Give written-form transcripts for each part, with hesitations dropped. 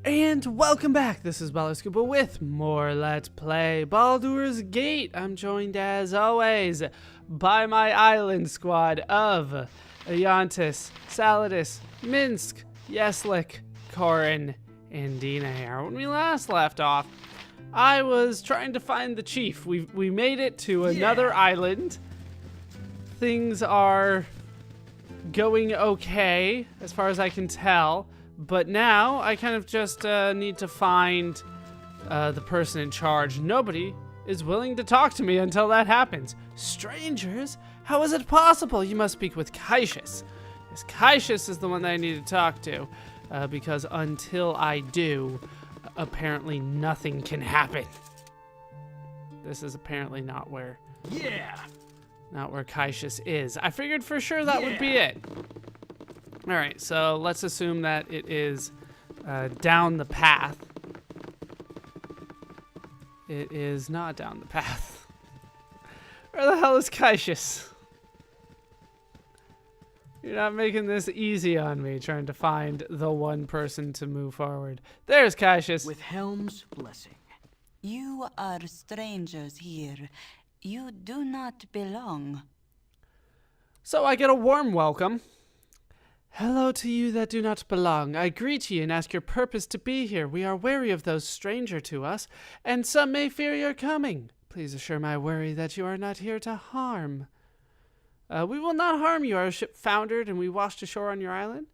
And welcome back. This is Ballerscuba with more Let's Play Baldur's Gate. I'm joined as always by my island squad of Ayantis, Saladis, Minsk, Yeslik, Korin, and Dina here. When we last left off, I was trying to find the chief. We made it to another island. Things are going okay as far as I can tell. But now, I kind of just need to find the person in charge. Nobody is willing to talk to me until that happens. Strangers? How is it possible? You must speak with Caesius. Yes, Caesius is the one that I need to talk to. Because until I do, apparently nothing can happen. This is apparently not where... Not where Caesius is. I figured for sure that would be it. Alright, so let's assume that it is down the path. It is not down the path. Where the hell is Caesius? You're not making this easy on me, trying to find the one person to move forward. There's Caesius. With Helm's blessing. You are strangers here. You do not belong. So I get a warm welcome. Hello to you that do not belong. I greet ye and ask your purpose to be here. We are wary of those stranger to us, and some may fear your coming. Please assure my worry that you are not here to harm. We will not harm you. Our ship foundered and we washed ashore on your island.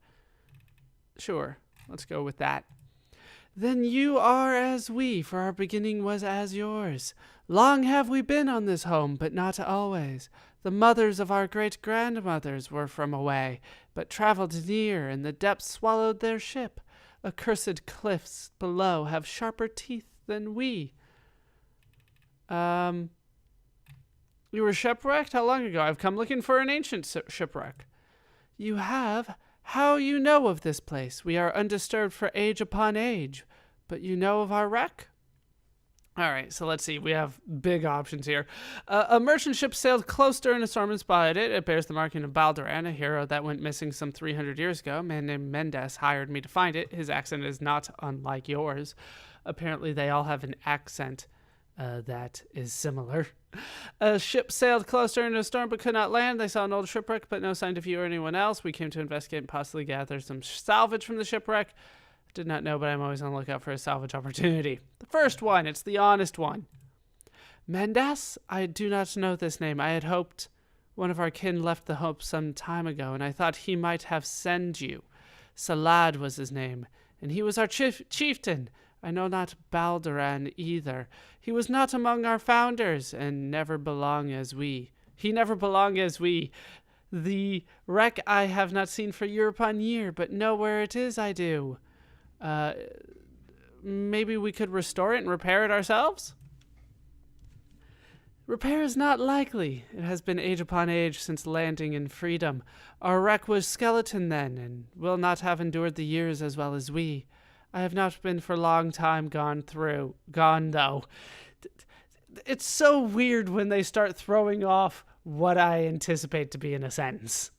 Sure, let's go with that. Then you are as we, for our beginning was as yours. Long have we been on this home, but not always. The mothers of our great-grandmothers were from away, but traveled near, and the depths swallowed their ship. Accursed cliffs below have sharper teeth than we. You were shipwrecked? How long ago? I've come looking for an ancient shipwreck. You have? How you know of this place? We are undisturbed for age upon age. But you know of our wreck? All right, so let's see. We have big options here. A merchant ship sailed close during a storm and spotted it. It bears the marking of Baldur, a hero that went missing some 300 years ago. A man named Mendes hired me to find it. His accent is not unlike yours. Apparently, they all have an accent that is similar. A ship sailed close during a storm but could not land. They saw an old shipwreck, but no sign of you or anyone else. We came to investigate and possibly gather some salvage from the shipwreck. Did not know, but I'm always on the lookout for a salvage opportunity. The first one, it's the honest one. Mendes? I do not know this name. I had hoped one of our kin left the hope some time ago, and I thought he might have sent you. Salad was his name, and he was our chieftain. I know not Balduran either. He was not among our founders, and never belong as we. He never belonged as we. The wreck I have not seen for year upon year, but know where it is I do. Maybe we could restore it and repair it ourselves? Repair is not likely. It has been age upon age since landing in freedom. Our wreck was skeleton then, and will not have endured the years as well as we. I have not been for a long time gone though. It's so weird when they start throwing off what I anticipate to be in a sentence.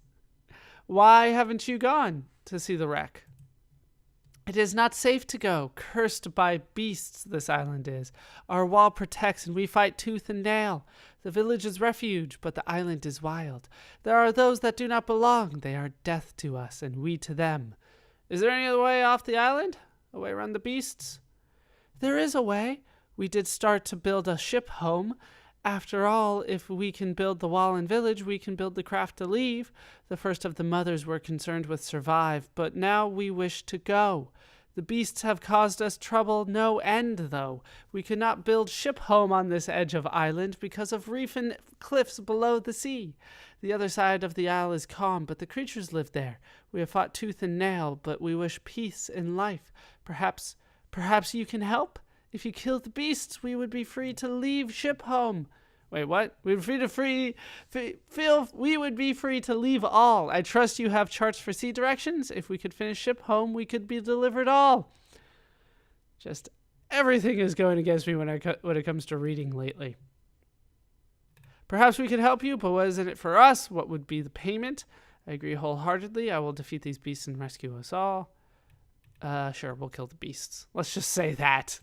Why haven't you gone to see the wreck? It is not safe to go. Cursed by beasts this island is. Our wall protects and we fight tooth and nail. The village is refuge, but the island is wild. There are those that do not belong. They are death to us and we to them. Is there any other way off the island? A way around the beasts? There is a way. We did start to build a ship home. After all, if we can build the wall and village, we can build the craft to leave. The first of the mothers were concerned with survive, but now we wish to go. The beasts have caused us trouble no end, though. We could not build ship home on this edge of island because of reef and cliffs below the sea. The other side of the isle is calm, but the creatures live there. We have fought tooth and nail, but we wish peace in life. Perhaps you can help? If you kill the beasts, we would be free to leave ship home. Wait, what? We would be free to leave all. I trust you have charts for sea directions. If we could finish ship home, we could be delivered all. Just everything is going against me when it comes to reading lately. Perhaps we could help you, but what is in it for us? What would be the payment? I agree wholeheartedly. I will defeat these beasts and rescue us all. Sure, we'll kill the beasts. Let's just say that.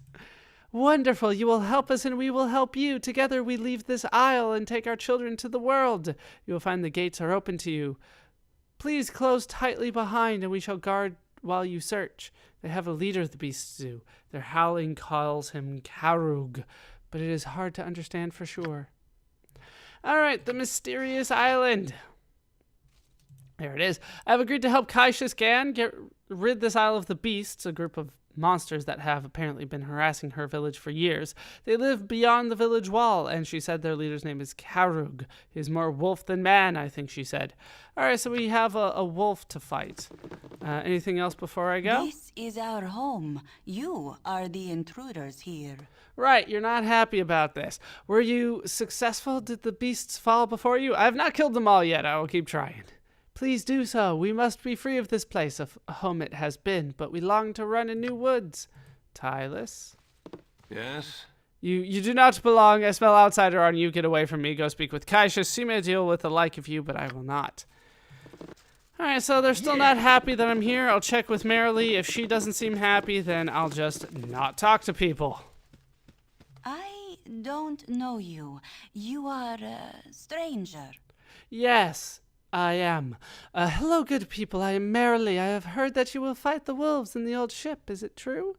Wonderful, you will help us and we will help you. Together we leave this isle and take our children to the world. You will find the gates are open to you. Please close tightly behind and we shall guard while you search. They have a leader, the beasts do. Their howling calls him Karug, but it is hard to understand for sure. All right, the mysterious island. There it is. I have agreed to help Kaishas Gan get rid this isle of the beasts, a group of monsters that have apparently been harassing her village for years. They live beyond the village wall, and she said their leader's name is Karug. He is more wolf than man, I think she said. All right, so we have a wolf to fight. Anything else before I go? This is our home. You are the intruders here. Right, you're not happy about this. Were you successful? Did the beasts fall before you? I have not killed them all yet. I will keep trying. Please do so. We must be free of this place, a home it has been, but we long to run in new woods. Tylus? Yes? You do not belong. I smell outsider on you. Get away from me. Go speak with Kaisha. See me deal with the like of you, but I will not. Alright, so they're still not happy that I'm here. I'll check with Marilee. If she doesn't seem happy, then I'll just not talk to people. I don't know you. You are a stranger. Yes, I am. Hello, good people. I am Marilee. I have heard that you will fight the wolves in the old ship. Is it true?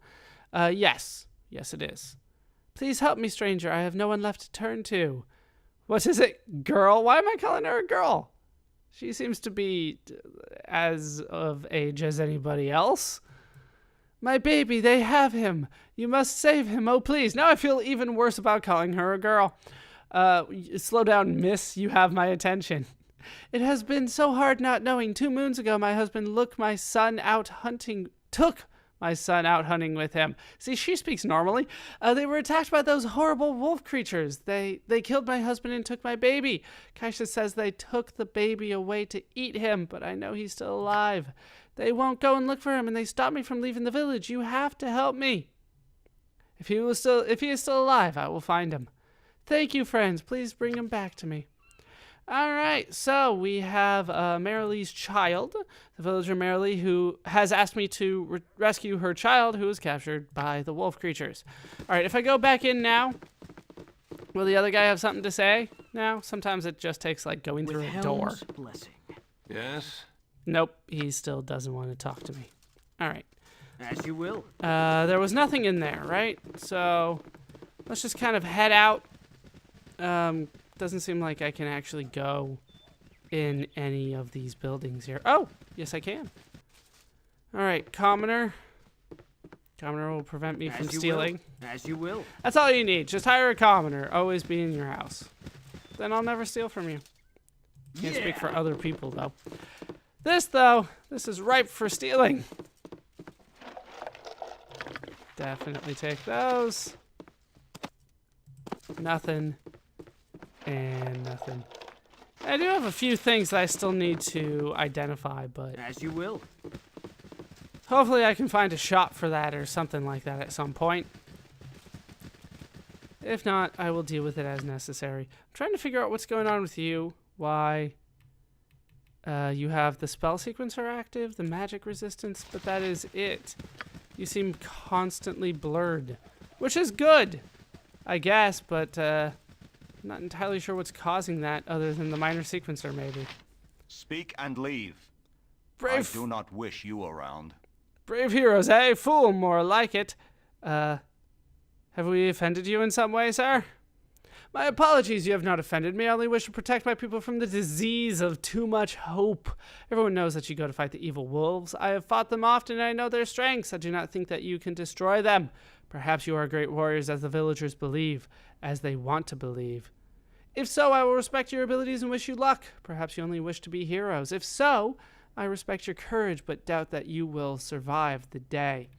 Yes. Yes, it is. Please help me, stranger. I have no one left to turn to. What is it, girl? Why am I calling her a girl? She seems to be as of age as anybody else. My baby, they have him. You must save him. Oh, please. Now I feel even worse about calling her a girl. Slow down, miss. You have my attention. It has been so hard not knowing. 2 moons ago, my husband took my son out hunting with him. See, she speaks normally. They were attacked by those horrible wolf creatures. They killed my husband and took my baby. Kaisha says they took the baby away to eat him, but I know he's still alive. They won't go and look for him, and they stopped me from leaving the village. You have to help me. If he is still alive, I will find him. Thank you, friends. Please bring him back to me. All right, so we have Marilee's child, the villager Marilee, who has asked me to rescue her child who was captured by the wolf creatures. All right, if I go back in now, will the other guy have something to say now? Sometimes it just takes, like, going through a door. Blessing. Yes? Nope, he still doesn't want to talk to me. All right. As you will. There was nothing in there, right? So let's just kind of head out. Doesn't seem like I can actually go in any of these buildings here. Oh, yes I can. All right, commoner. Commoner will prevent me from stealing. As you will. That's all you need. Just hire a commoner. Always be in your house. Then I'll never steal from you. Can't speak for other people, though. This, though, this is ripe for stealing. Definitely take those. Nothing. And nothing. I do have a few things that I still need to identify, but As you will. hopefully I can find a shop for that or something like that at some point. If not, I will deal with it as necessary. I'm trying to figure out what's going on with you. Why you have the spell sequencer active, the magic resistance, but that is it. You seem constantly blurred, which is good, I guess, but I'm not entirely sure what's causing that other than the minor sequencer, maybe. Speak and leave. Brave, I do not wish you around. brave heroes, eh? Fool, more like it. Have we offended you in some way, sir? My apologies, you have not offended me. I only wish to protect my people from the disease of too much hope. Everyone knows that you go to fight the evil wolves. I have fought them often, and I know their strengths. I do not think that you can destroy them. Perhaps you are great warriors, as the villagers believe, as they want to believe. If so, I will respect your abilities and wish you luck. Perhaps you only wish to be heroes. If so, I respect your courage, but doubt that you will survive the day.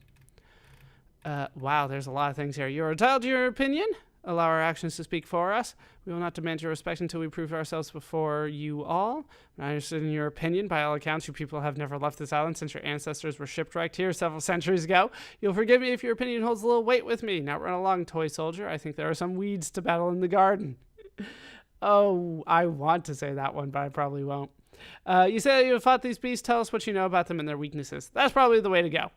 Wow, there's a lot of things here. You are entitled to your opinion. Allow our actions to speak for us. We will not demand your respect until we prove ourselves before you all. I'm interested in your opinion. By all accounts, you people have never left this island since your ancestors were shipwrecked here several centuries ago. You'll forgive me if your opinion holds a little weight with me. Now run along, toy soldier. I think there are some weeds to battle in the garden. Oh, I want to say that one, but I probably won't. You say that you have fought these beasts. Tell us what you know about them and their weaknesses. That's probably the way to go.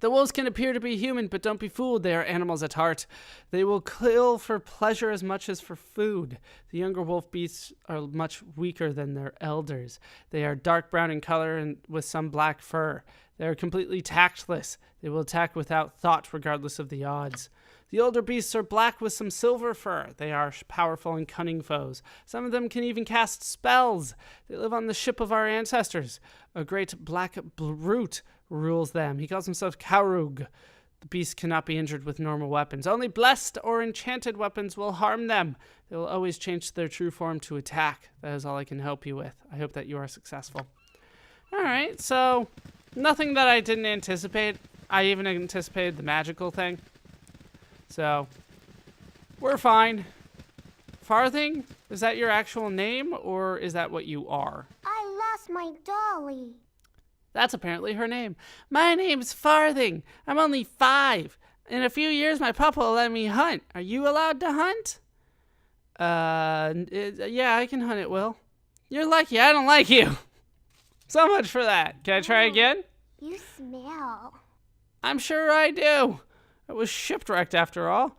The wolves can appear to be human, but don't be fooled. They are animals at heart. They will kill for pleasure as much as for food. The younger wolf beasts are much weaker than their elders. They are dark brown in color and with some black fur. They are completely tactless. They will attack without thought, regardless of the odds. The older beasts are black with some silver fur. They are powerful and cunning foes. Some of them can even cast spells. They live on the ship of our ancestors. A great black brute rules them. He calls himself Kaurug. The beast cannot be injured with normal weapons. Only blessed or enchanted weapons will harm them. They will always change their true form to attack. That is all I can help you with. I hope that you are successful. All right, so nothing that I didn't anticipate. I even anticipated the magical thing. So, we're fine. Farthing, is that your actual name, or is that what you are? I lost my dolly. That's apparently her name. My name's Farthing. I'm only 5. In a few years, my papa will let me hunt. Are you allowed to hunt? Yeah, I can hunt at will. You're lucky. I don't like you. So much for that. Can I try again? You smell. I'm sure I do. I was shipwrecked after all.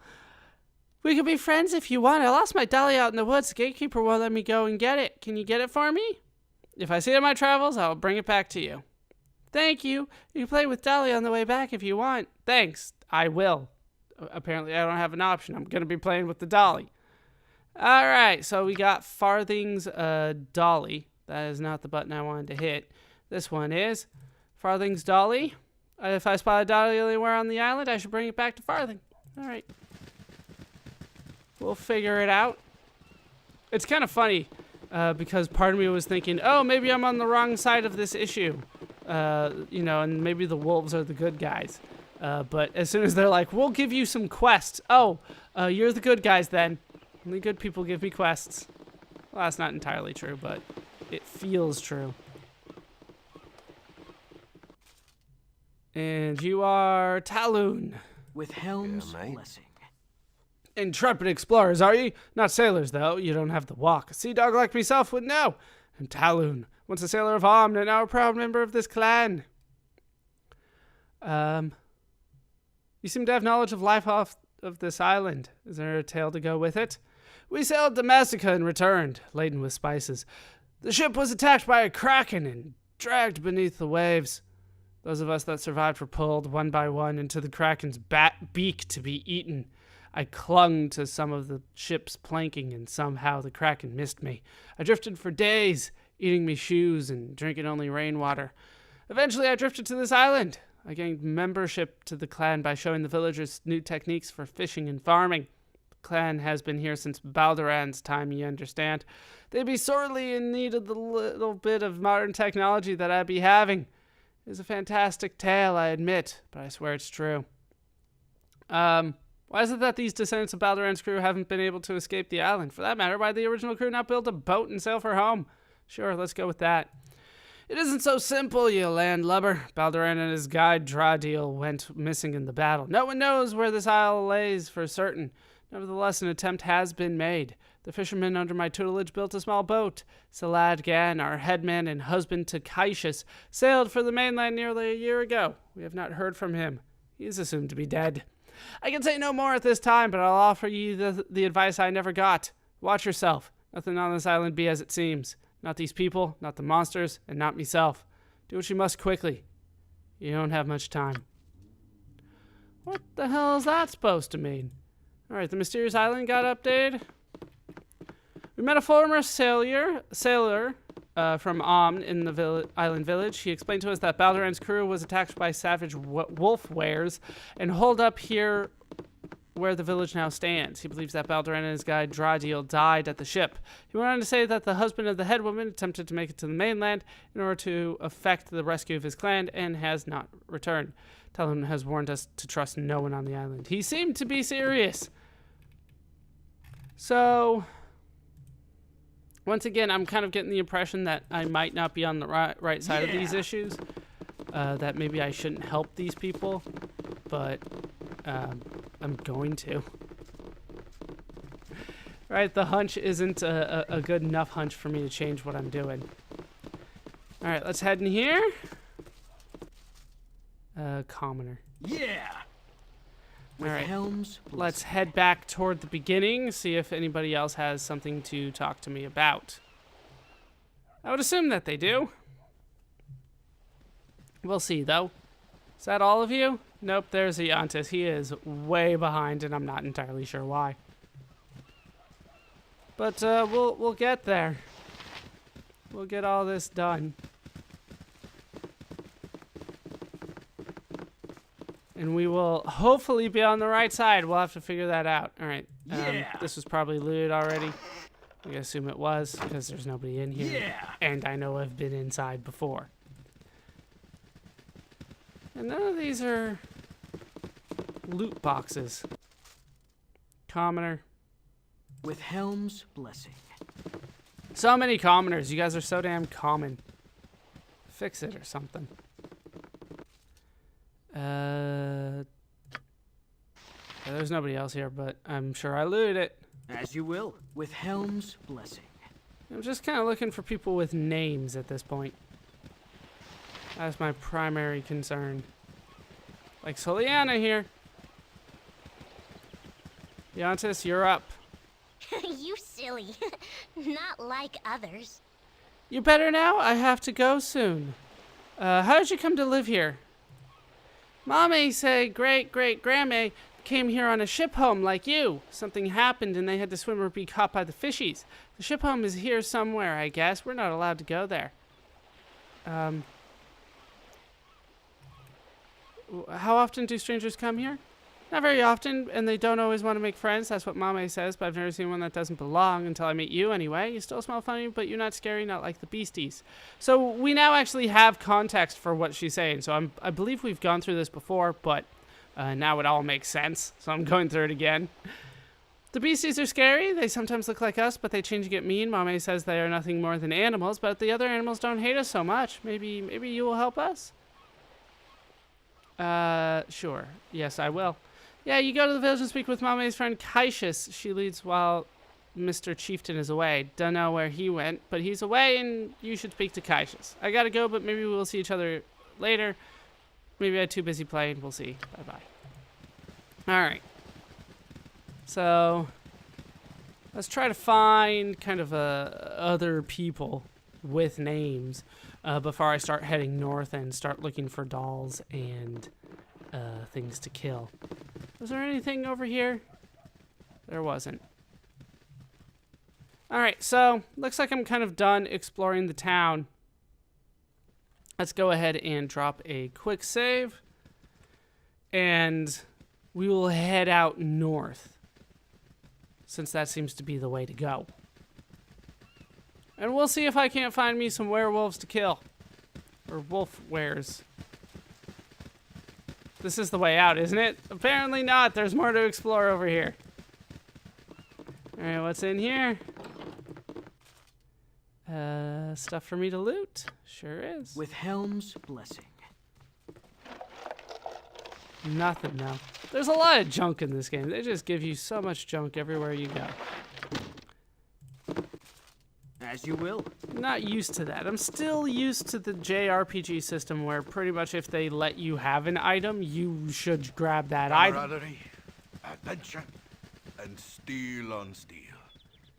We could be friends if you want. I lost my dolly out in the woods. The gatekeeper won't let me go and get it. Can you get it for me? If I see it in my travels, I'll bring it back to you. Thank you. You can play with Dolly on the way back if you want. Thanks. I will. Apparently, I don't have an option. I'm going to be playing with the dolly. All right. So we got Farthing's dolly. That is not the button I wanted to hit. This one is Farthing's dolly. If I spot a dolly anywhere on the island, I should bring it back to Farthing. All right. We'll figure it out. It's kind of funny because part of me was thinking, oh, maybe I'm on the wrong side of this issue. And maybe the wolves are the good guys. But as soon as they're like, we'll give you some quests. Oh, you're the good guys then. Only good people give me quests. Well, that's not entirely true, but it feels true. And you are Talon. With Helm's Yeah, mate. blessing. Intrepid explorers, are ye? Not sailors, though. You don't have the walk. A sea dog like myself would know. I'm Talon, once a sailor of Amn, and now a proud member of this clan. You seem to have knowledge of life off of this island. Is there a tale to go with it? We sailed to Massica and returned, laden with spices. The ship was attacked by a kraken and dragged beneath the waves. Those of us that survived were pulled one by one into the kraken's beak to be eaten. I clung to some of the ship's planking, and somehow the kraken missed me. I drifted for days, eating me shoes and drinking only rainwater. Eventually, I drifted to this island. I gained membership to the clan by showing the villagers new techniques for fishing and farming. The clan has been here since Baldur's time, you understand. They'd be sorely in need of the little bit of modern technology that I'd be having. It's a fantastic tale, I admit, but I swear it's true. Why is it that these descendants of Baldur's crew haven't been able to escape the island? For that matter, why the original crew not build a boat and sail for home? Sure, let's go with that. It isn't so simple, you landlubber. Baldur and his guide Dradil went missing in the battle. No one knows where this isle lays for certain. Nevertheless, an attempt has been made. The fishermen under my tutelage built a small boat. Salad Gan, our headman and husband to Caitius, sailed for the mainland nearly a year ago. We have not heard from him. He is assumed to be dead. I can say no more at this time, but I'll offer you the advice I never got. Watch yourself. Nothing on this island be as it seems. Not these people, not the monsters, and not myself. Do what you must quickly. You don't have much time. What the hell is that supposed to mean? Alright, the mysterious island got updated. We met a former sailor from Amn in the island village. He explained to us that Baldur's crew was attacked by savage wolf wares and holed up here where the village now stands. He believes that Baldur and his guide Dradil died at the ship. He went on to say that the husband of the head woman attempted to make it to the mainland in order to effect the rescue of his clan and has not returned. Talon has warned us to trust no one on the island. He seemed to be serious. So, once again, I'm kind of getting the impression that I might not be on the right side of these issues. That maybe I shouldn't help these people, but I'm going to. Right, the hunch isn't a good enough hunch for me to change what I'm doing. Alright, let's head in here. commoner. Yeah. With All right. helms. Let's head back toward the beginning, see if anybody else has something to talk to me about. I would assume that they do. We'll see, though. Is that all of you? Nope, there's Iantis. He is way behind, and I'm not entirely sure why. But we'll get there. We'll get all this done. And we will hopefully be on the right side. We'll have to figure that out. All right. Yeah. This was probably looted already. I assume it was, because there's nobody in here. Yeah. And I know I've been inside before. And none of these are loot boxes. Commoner. With helm's blessing. So many commoners. You guys are so damn common. Fix it or something. There's nobody else here, but I'm sure I looted it. As you will. With helm's blessing. I'm just kind of looking for people with names at this point. That's my primary concern. Like Soliana here. Iantis, you're up. You silly. Not like others. You better now? I have to go soon. How did you come to live here? Mommy say great-great-grandma came here on a ship home like you. Something happened and they had to swim or be caught by the fishies. The ship home is here somewhere, I guess. We're not allowed to go there. How often do strangers come here? Not very often, and they don't always want to make friends. That's what Mama says, but I've never seen one that doesn't belong until I meet you anyway. You still smell funny, but you're not scary, not like the beasties. So we now actually have context for what she's saying. So I believe we've gone through this before, but now it all makes sense. So I'm going through it again. The beasties are scary. They sometimes look like us, but they change and get mean. Mama says they are nothing more than animals, but the other animals don't hate us so much. Maybe you will help us? Sure. Yes, I will. Yeah, you go to the village and speak with Mama's friend Cassius. She leads while Mr. Chieftain is away. Don't know where he went, but he's away and you should speak to Cassius. I gotta go, but maybe we'll see each other later. Maybe I'm too busy playing. We'll see. Bye-bye. Alright. So, let's try to find kind of other people with names before I start heading north and start looking for dolls and things to kill. Was there anything over here? There wasn't. Alright, so looks like I'm kind of done exploring the town. Let's go ahead and drop a quick save. And we will head out north, since that seems to be the way to go. And we'll see if I can't find me some werewolves to kill. Or wolf wares. This is the way out, isn't it? Apparently not. There's more to explore over here. Alright, what's in here? Stuff for me to loot. Sure is. With helm's blessing. Nothing, no. There's a lot of junk in this game. They just give you so much junk everywhere you go. As you will. I'm not used to that. I'm still used to the JRPG system where pretty much if they let you have an item, you should grab that item. Camaraderie, adventure, and steel on steel.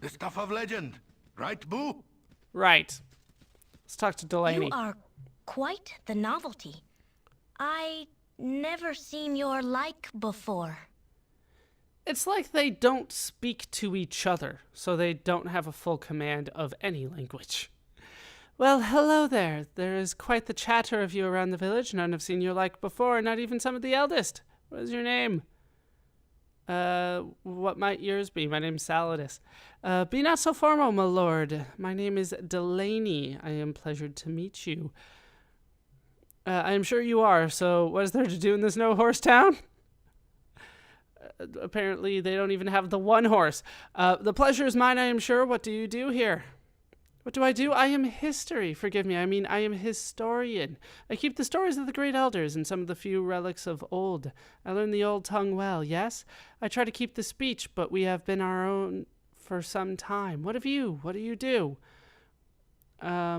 The stuff of legend, right, Boo? Right. Let's talk to Delaney. You are quite the novelty. I never seen your like before. It's like they don't speak to each other, so they don't have a full command of any language. Well, hello there. There is quite the chatter of you around the village. None have seen your like before, not even some of the eldest. What is your name? What might yours be? My name's Saladus. Be not so formal, my lord. My name is Delaney. I am pleasured to meet you. I am sure you are, so what is there to do in this no-horse town? Apparently, they don't even have the one horse. The pleasure is mine, I am sure. What do you do here? What do? I am history. Forgive me, I mean I am historian. I keep the stories of the great elders and some of the few relics of old. I learned the old tongue well, yes? I try to keep the speech, but we have been our own for some time. What of you? What do you do? I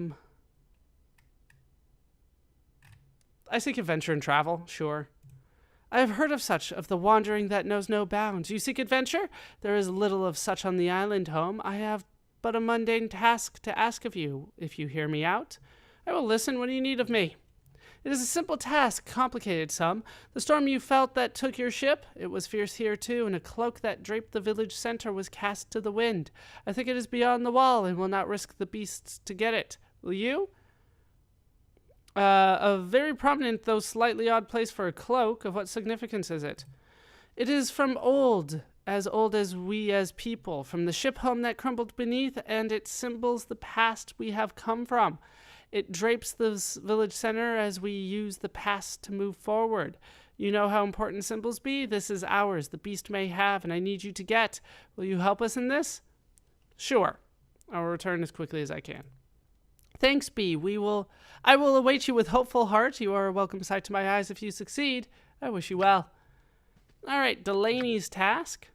I seek adventure and travel, sure. I have heard of such, of the wandering that knows no bounds. You seek adventure? There is little of such on the island home. I have but a mundane task to ask of you. If you hear me out, I will listen. What do you need of me? It is a simple task, complicated some. The storm you felt that took your ship, it was fierce here too, and a cloak that draped the village center was cast to the wind. I think it is beyond the wall, and will not risk the beasts to get it. Will you? A very prominent, though slightly odd place for a cloak. Of what significance is it? It is from old as we as people, from the ship home that crumbled beneath, and it symbols the past we have come from. It drapes the village center as we use the past to move forward. You know how important symbols be? This is ours, the beast may have, and I need you to get. Will you help us in this? Sure. I will return as quickly as I can. Thanks, Bee. I will await you with hopeful heart. You are a welcome sight to my eyes if you succeed. I wish you well. All right, Delaney's task.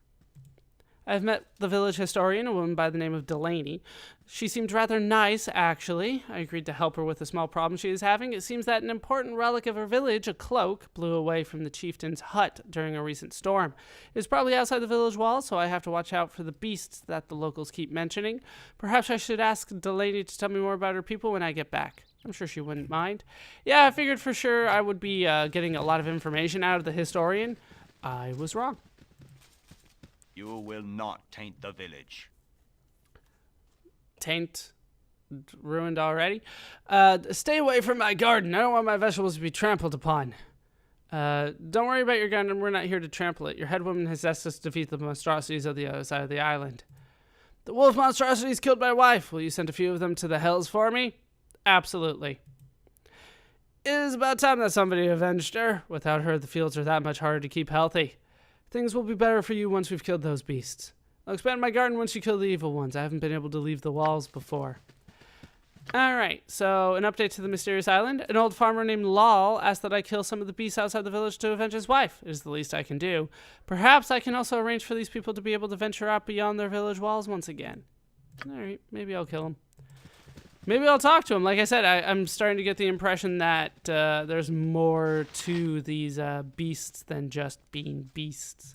I've met the village historian, a woman by the name of Delaney. She seemed rather nice, actually. I agreed to help her with a small problem she is having. It seems that an important relic of her village, a cloak, blew away from the chieftain's hut during a recent storm. It's probably outside the village walls, so I have to watch out for the beasts that the locals keep mentioning. Perhaps I should ask Delaney to tell me more about her people when I get back. I'm sure she wouldn't mind. Yeah, I figured for sure I would be getting a lot of information out of the historian. I was wrong. You will not taint the village. Taint ruined already. Stay away from my garden. I don't want my vegetables to be trampled upon. Don't worry about your garden. We're not here to trample it. Your head woman has asked us to defeat the monstrosities of the other side of the island. The wolf monstrosities killed my wife. Will you send a few of them to the hells for me? Absolutely. It is about time that somebody avenged her. Without her, the fields are that much harder to keep healthy. Things will be better for you once we've killed those beasts. I'll expand my garden once you kill the evil ones. I haven't been able to leave the walls before. Alright, so an update to the mysterious island. An old farmer named Lal asked that I kill some of the beasts outside the village to avenge his wife. It is the least I can do. Perhaps I can also arrange for these people to be able to venture out beyond their village walls once again. Alright, maybe I'll kill them. Maybe I'll talk to him. Like I said, I'm starting to get the impression that there's more to these beasts than just being beasts.